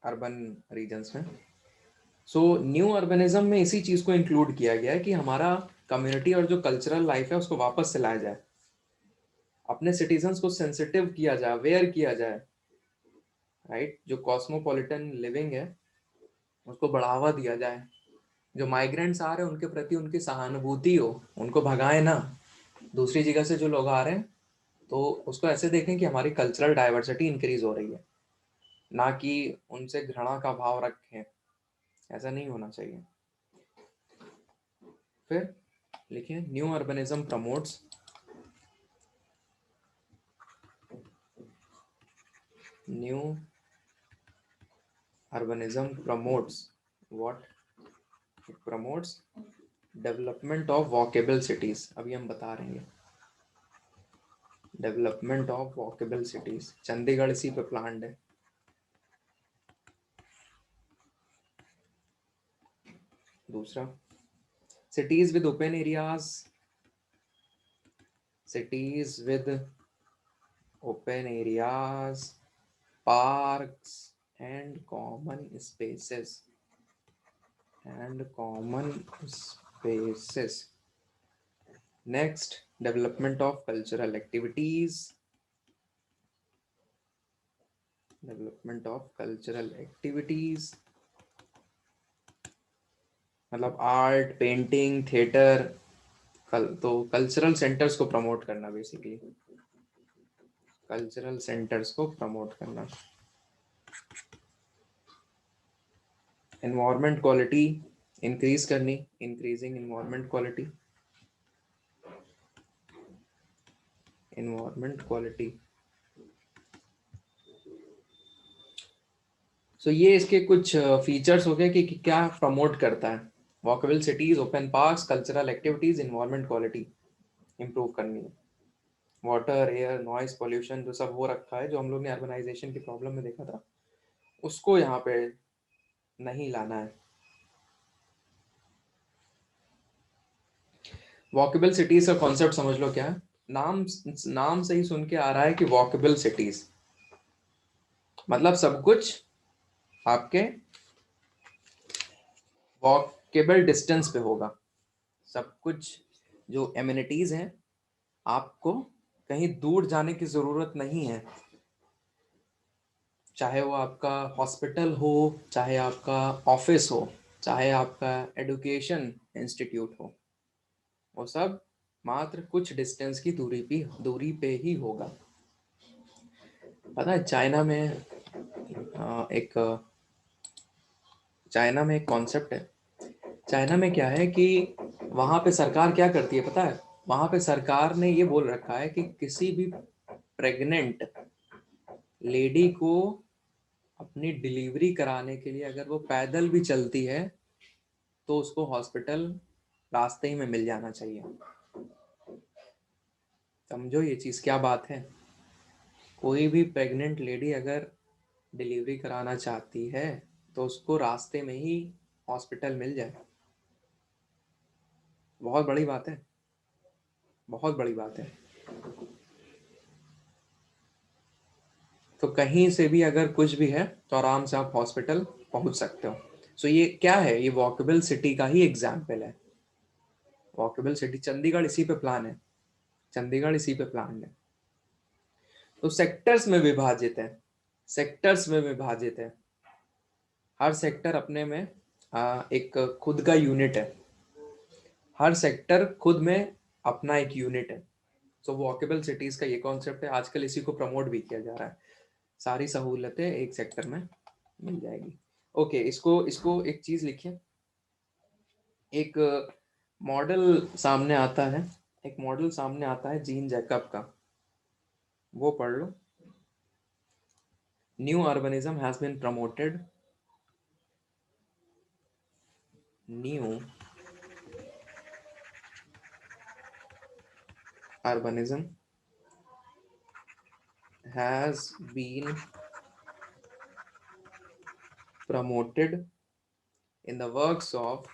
अर्बन रीजन्स में। सो न्यू अर्बनिज्म में इसी चीज़ को इंक्लूड किया गया है कि हमारा कम्युनिटी और जो कल्चरल लाइफ है उसको वापस से लाया जाए, अपने सिटीजन्स को सेंसिटिव किया जाए, अवेयर किया जाए, राइट? जो कॉस्मोपॉलिटन लिविंग है उसको बढ़ावा दिया जाए, जो माइग्रेंट्स आ रहे हैं उनके प्रति उनकी सहानुभूति हो, उनको भगाए ना, दूसरी जगह से जो लोग आ रहे हैं तो उसको ऐसे देखें कि हमारी कल्चरल डाइवर्सिटी इंक्रीज हो रही है, ना कि उनसे घृणा का भाव रखें। ऐसा नहीं होना चाहिए। फिर लिखिए, new urbanism promotes what? It promotes development of walkable cities. अभी हम बता रहे हैं development of walkable cities. Chandigarh इसी पे प्लान्ड है। दूसरा, cities with open areas, parks and common spaces Next, development of cultural activities, मतलब आर्ट, पेंटिंग, थिएटर, तो कल्चरल सेंटर्स को प्रमोट करना, बेसिकली कल्चरल सेंटर्स को प्रमोट करना। एनवायरमेंट क्वालिटी इंक्रीज करनी, इंक्रीजिंग एनवायरमेंट क्वालिटी। सो ये इसके कुछ फीचर्स हो गए कि क्या प्रमोट करता है। Walkable cities, open parks, cultural activities, environment quality improve करनी है। वाटर, एयर, नॉइस पोल्यूशन जो सब हो रखा है, जो हम लोग ने अर्बनाइजेशन की प्रॉब्लम में देखा था, उसको यहाँ पे नहीं लाना है। वॉकेबल सिटीज का कॉन्सेप्ट समझ लो क्या है। नाम से ही सुन के आ रहा है कि वॉकेबल सिटीज मतलब सब कुछ आपके वॉकेबल डिस्टेंस पे होगा। सब कुछ जो एमिनिटीज हैं, आपको कहीं दूर जाने की जरूरत नहीं है। चाहे वो आपका हॉस्पिटल हो, चाहे आपका ऑफिस हो, चाहे आपका एजुकेशन इंस्टीट्यूट हो, वो सब मात्र कुछ डिस्टेंस की दूरी पे ही होगा। पता है चाइना में एक कॉन्सेप्ट है। चाइना में क्या है कि वहाँ पे सरकार क्या करती है पता है? वहाँ पे सरकार ने ये बोल रखा है कि किसी भी प्रेग्नेंट लेडी को अपनी डिलीवरी कराने के लिए अगर वो पैदल भी चलती है तो उसको हॉस्पिटल रास्ते ही में मिल जाना चाहिए। समझो ये चीज़ क्या बात है। कोई भी प्रेग्नेंट लेडी अगर डिलीवरी कराना चाहती है तो उसको रास्ते में ही हॉस्पिटल मिल जाए। बहुत बड़ी बात है, बहुत बड़ी बात है। तो कहीं से भी अगर कुछ भी है तो आराम से आप हॉस्पिटल पहुंच सकते हो। सो ये क्या है, ये वॉकेबल सिटी का ही एग्जाम्पल है। वॉकेबल सिटी, चंडीगढ़ इसी पे प्लान है, चंडीगढ़ इसी पे प्लान है। तो सेक्टर्स में विभाजित है, सेक्टर्स में विभाजित है। हर सेक्टर अपने में एक खुद का यूनिट है। हर सेक्टर खुद में अपना एक यूनिट है। सो वॉकेबल सिटीज का ये कॉन्सेप्ट है, आजकल इसी को प्रमोट भी किया जा रहा है। सारी सहूलतें एक सेक्टर में मिल जाएगी। ओके, इसको इसको एक चीज लिखिए। एक मॉडल सामने आता है, एक मॉडल सामने आता है जीन जैकब का, वो पढ़ लो। New urbanism has been promoted, new urbanism has been promoted in the works of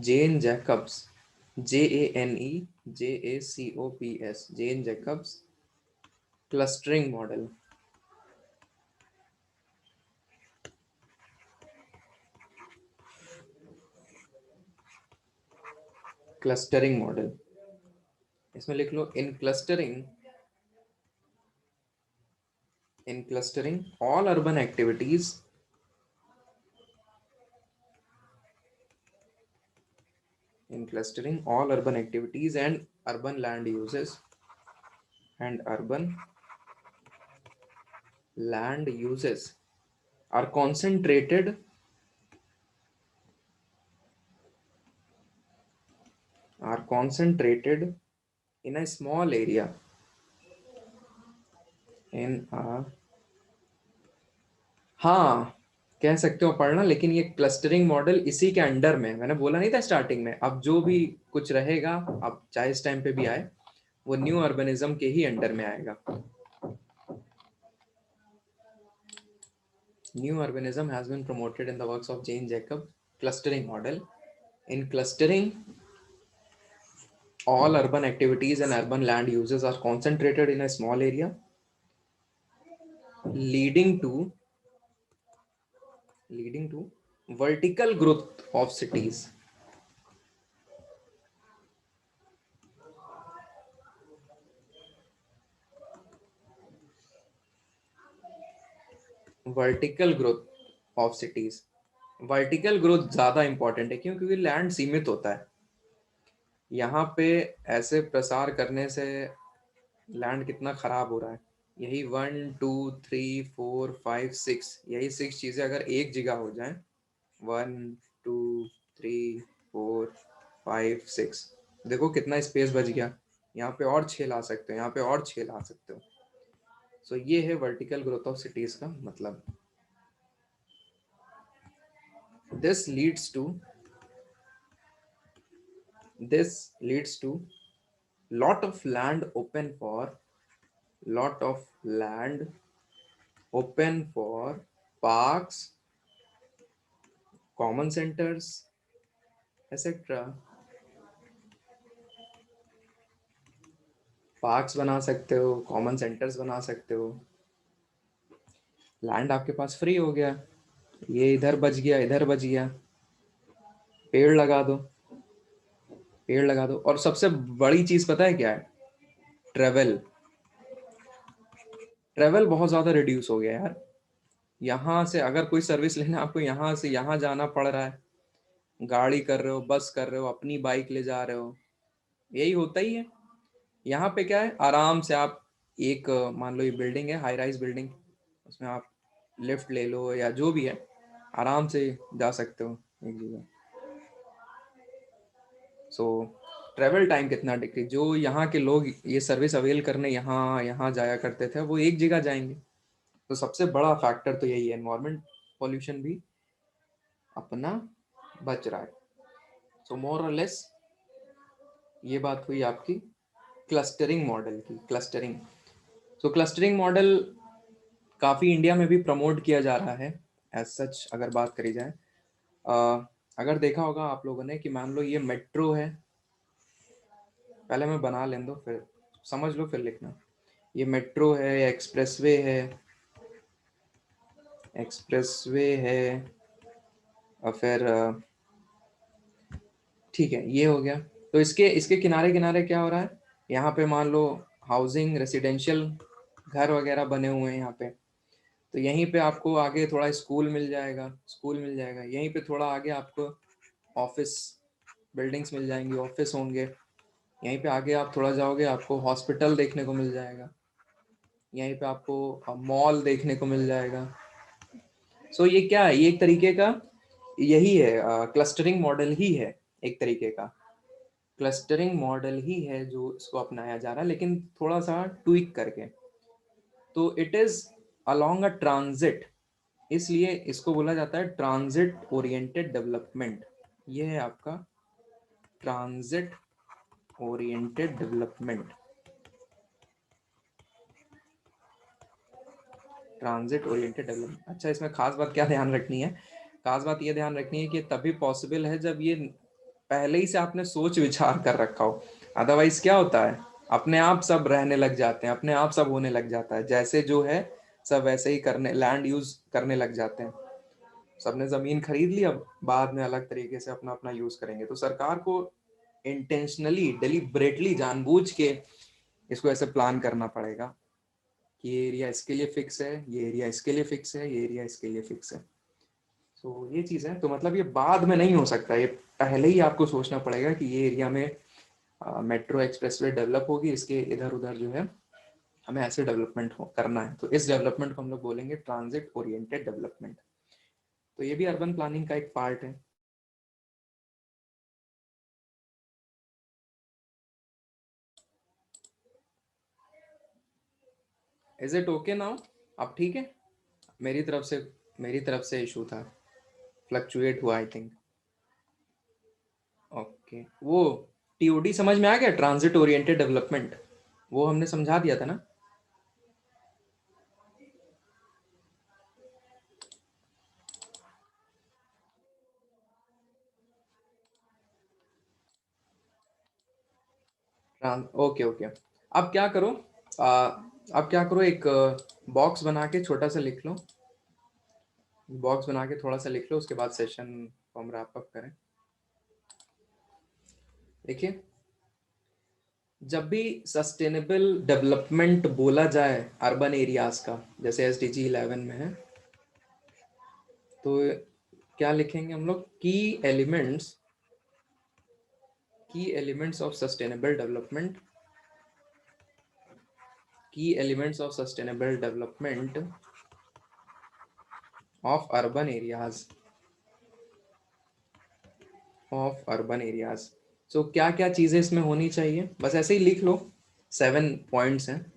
Jane Jacobs, Jane Jacobs, Jane Jacobs clustering model, clustering model। इसमें लिख लो, in clustering all urban activities in clustering all urban activities and urban land uses and urban land uses are concentrated in a small area, in a, हाँ कह सकते हो पढ़ना, लेकिन ये क्लस्टरिंग मॉडल इसी के अंडर में, मैंने बोला नहीं था स्टार्टिंग में, अब जो भी कुछ रहेगा, अब चाहे इस टाइम पे भी आए, वो न्यू अर्बनिज्म के ही अंडर में आएगा। New urbanism has been promoted in the works of Jane Jacob clustering model. In clustering all urban activities and urban land uses are concentrated in a small area, leading to vertical growth of cities, vertical growth of cities. Vertical growth ज्यादा इंपॉर्टेंट है, क्यों? क्योंकि लैंड सीमित होता है। यहाँ पे ऐसे प्रसार करने से लैंड कितना खराब हो रहा है। यही 1 2 3 4 5 6, यही 6 चीजें अगर एक जगह हो जाए, 1 2 3 4 5 6, देखो कितना स्पेस बच गया। यहाँ पे और 6 ला सकते हो, यहाँ पे और 6 ला सकते हो। सो ये है वर्टिकल ग्रोथ ऑफ सिटीज का मतलब। this leads to this leads to lot of land open for parks, common centers, etc। Parks बना सकते हो, कॉमन सेंटर्स बना सकते हो। लैंड आपके पास फ्री हो गया, ये इधर बच गया, इधर बच गया, पेड़ लगा दो, पेड़ लगा दो। और सबसे बड़ी चीज पता है क्या है? ट्रेवल। ट्रेवल बहुत ज्यादा रिड्यूस हो गया यार। यहाँ से अगर कोई सर्विस लेना, आपको यहाँ से यहाँ जाना पड़ रहा है, गाड़ी कर रहे हो, बस कर रहे हो, अपनी बाइक ले जा रहे हो, यही होता ही है। यहाँ पे क्या है, आराम से आप एक मान लो ये बिल्डिंग है, हाई राइज बिल्डिंग, उसमें आप लिफ्ट ले लो या जो भी है, आराम से जा सकते हो एक जगह। सो ट्रेवल टाइम कितना डिक्रीज, जो यहाँ के लोग ये सर्विस अवेल करने यहाँ यहाँ जाया करते थे, वो एक जगह जाएंगे। तो सबसे बड़ा फैक्टर तो यही है, एनवायरमेंट पॉल्यूशन भी अपना बच रहा है। सो मोर और लेस ये बात हुई आपकी क्लस्टरिंग मॉडल की। क्लस्टरिंग, सो क्लस्टरिंग मॉडल काफ़ी इंडिया में भी प्रमोट किया जा रहा है एज सच। अगर बात करी जाए, अगर देखा होगा आप लोगों ने कि मान लो ये मेट्रो है, पहले मैं बना लें दो फिर समझ लो फिर लिखना। ये मेट्रो है, एक्सप्रेसवे है, एक्सप्रेसवे है, और फिर ठीक है ये हो गया। तो इसके इसके किनारे किनारे क्या हो रहा है, यहाँ पे मान लो हाउसिंग रेसिडेंशियल घर वगैरह बने हुए हैं यहाँ पे। तो यहीं पे आपको आगे थोड़ा स्कूल मिल जाएगा, स्कूल मिल जाएगा। यहीं पे थोड़ा आगे आपको ऑफिस बिल्डिंग्स मिल जाएंगी, ऑफिस होंगे। यहीं पे आगे आप थोड़ा जाओगे आपको हॉस्पिटल देखने को मिल जाएगा। यहीं पे आपको मॉल देखने को मिल जाएगा। सो ये क्या है, ये एक तरीके का यही है, क्लस्टरिंग मॉडल ही है एक तरीके का। क्लस्टरिंग मॉडल ही है जो इसको अपनाया जा रहा है, लेकिन थोड़ा सा ट्विक करके। तो it is along a transit, इसलिए इसको बोला जाता है ट्रांजिट ओरिएंटेड डेवलपमेंट। ये है आपका transit oriented development. Transit oriented development. अच्छा, इसमें खास बात क्या ध्यान रखनी है, खास बात ये ध्यान रखनी है कि तभी पॉसिबल है जब ये पहले ही से आपने सोच विचार कर रखा हो। अदरवाइज क्या होता है, अपने आप सब रहने लग जाते हैं, अपने आप सब होने लग जाता है, जैसे जो है सब वैसे ही करने, लैंड यूज करने लग जाते हैं। सबने जमीन खरीद ली, अब बाद में अलग तरीके से अपना अपना यूज करेंगे। तो सरकार को इंटेंशनली डिलिबरेटली जानबूझ के इसको ऐसे प्लान करना पड़ेगा कि ये एरिया इसके लिए फिक्स है, ये एरिया इसके लिए फिक्स है, ये एरिया इसके लिए फिक्स है। तो ये चीज़ है। तो मतलब ये बाद में नहीं हो सकता, ये पहले ही आपको सोचना पड़ेगा कि ये एरिया में मेट्रो एक्सप्रेसवे डेवलप होगी, इसके इधर उधर जो है हमें ऐसे डेवलपमेंट करना है। तो इस डेवलपमेंट को हम लोग बोलेंगे ट्रांजिट ओरिएंटेड डेवलपमेंट। तो ये भी अर्बन प्लानिंग का एक पार्ट है। Is it okay now? अब ठीक है? मेरी तरफ से इशू था, फ्लक्चुएट हुआ आई थिंक। ओके, वो टीओडी समझ में आ गया, ट्रांजिट ओरिएंटेड डेवलपमेंट, वो हमने समझा दिया था ना। Okay okay. अब क्या करो, आ, अब क्या करो, एक बॉक्स बना के छोटा सा लिख लो, बॉक्स बना के थोड़ा सा लिख लो, उसके बाद सेशन को हम रैप अप करें। देखिए, जब भी सस्टेनेबल डेवलपमेंट बोला जाए अर्बन एरियाज का, जैसे SDG 11 में है, तो क्या लिखेंगे हम लोग, की एलिमेंट्स ऑफ सस्टेनेबल डेवलपमेंट, की elements of sustainable development of urban areas, of urban areas. So क्या क्या चीज़ें इसमें होनी चाहिए, बस ऐसे ही लिख लो। 7 पॉइंट्स हैं,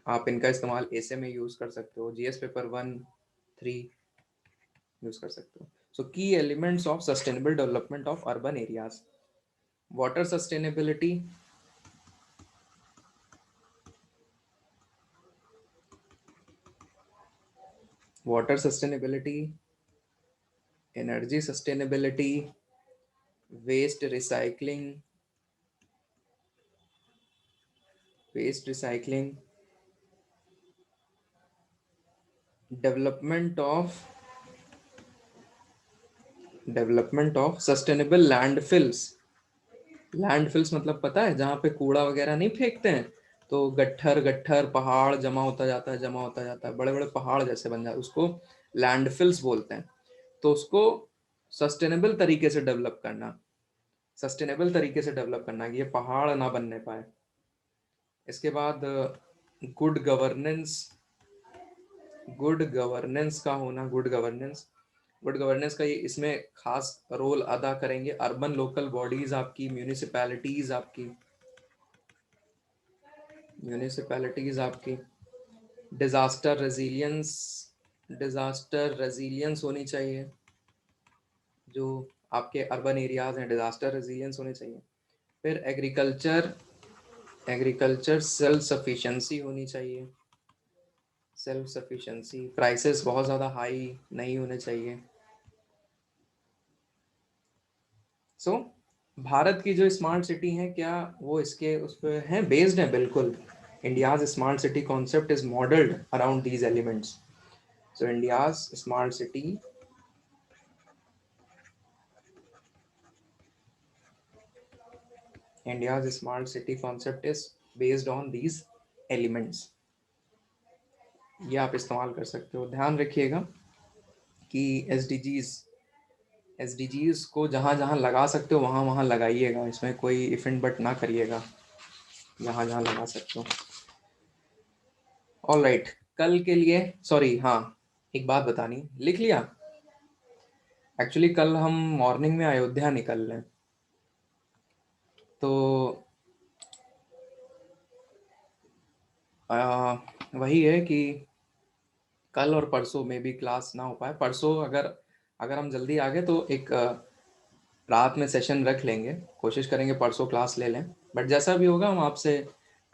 आप इनका इस्तेमाल ऐसे में यूज़ कर सकते हो, GS पेपर 1-3 यूज़ कर सकते हो। So key elements of sustainable development of urban areas, water sustainability, water sustainability, energy sustainability, waste recycling, waste recycling, development of sustainable landfills. Landfills मतलब पता है, जहाँ पे कूड़ा वगैरह नहीं फेंकते हैं, तो गट्ठर गट्ठर पहाड़ जमा होता जाता है, जमा होता जाता है, बड़े बड़े पहाड़ जैसे बन जाए, उसको लैंडफिल्स बोलते हैं। तो उसको सस्टेनेबल तरीके से डेवलप करना, सस्टेनेबल तरीके से डेवलप करना कि ये पहाड़ ना बनने पाए। इसके बाद गुड गवर्नेंस, गुड गवर्नेंस का होना, गुड गवर्नेंस, गुड गवर्नेंस का ये इसमें खास रोल अदा करेंगे अर्बन लोकल बॉडीज आपकी, म्यूनिसिपैलिटीज आपकी, म्यूनिसिपैलिटीज आपकी, डिजास्टर रेजिलियंस होनी चाहिए। जो आपके अर्बन एरियाज हैं, डिजास्टर रेजिलियंस होने चाहिए। फिर एग्रीकल्चर सेल्फ सफिशिएंसी होनी चाहिए। सेल्फ सफिशिएंसी, प्राइसेस बहुत ज़्यादा हाई नहीं होने चाहिए। सो भारत की जो स्मार्ट सिटी है, क्या वो इसके उस पर हैं, बेस्ड है? बिल्कुल। India's smart city concept is modelled around these elements. So India's smart city concept is based on these elements. ये आप इस्तेमाल कर सकते हो। ध्यान रखिएगा कि एसडीजीज को जहाँ जहाँ लगा सकते हो वहाँ वहाँ लगाइएगा। इसमें कोई इफ एंड बट ना करिएगा, जहाँ जहाँ लगा सकते हो। ऑल राइट, कल के लिए सॉरी, हाँ एक बात बतानी, लिख लिया? एक्चुअली कल हम मॉर्निंग में अयोध्या निकल रहे हैं, तो वही है कि कल और परसों में भी क्लास ना हो पाए। परसों अगर अगर हम जल्दी आ गए तो एक रात में सेशन रख लेंगे, कोशिश करेंगे परसों क्लास ले लें। बट जैसा भी होगा हम आपसे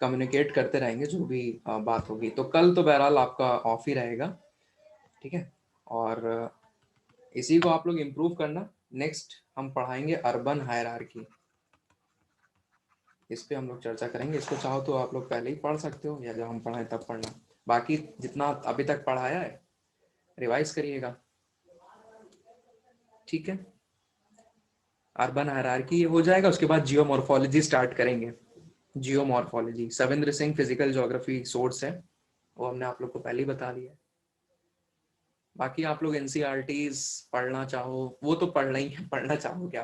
कम्युनिकेट करते रहेंगे, जो भी बात होगी। तो कल तो बहरहाल आपका ऑफ ही रहेगा, ठीक है? और इसी को आप लोग इम्प्रूव करना। नेक्स्ट हम पढ़ाएंगे अर्बन हायरार्की, इस पे हम लोग चर्चा करेंगे। इसको चाहो तो आप लोग पहले ही पढ़ सकते हो, या जब हम पढ़ाएं तब पढ़ना। बाकी जितना अभी तक पढ़ाया है रिवाइज करिएगा, ठीक है? अर्बन हायरार्की हो जाएगा, उसके बाद जियोमॉर्फोलॉजी स्टार्ट करेंगे। Geomorphology, Savindra Singh physical geography source है, वो हमने आप लोग को पहले ही बता दिया है। बाकी आप लोग एनसीईआरटीज पढ़ना चाहो वो तो पढ़ना ही है, पढ़ना चाहो क्या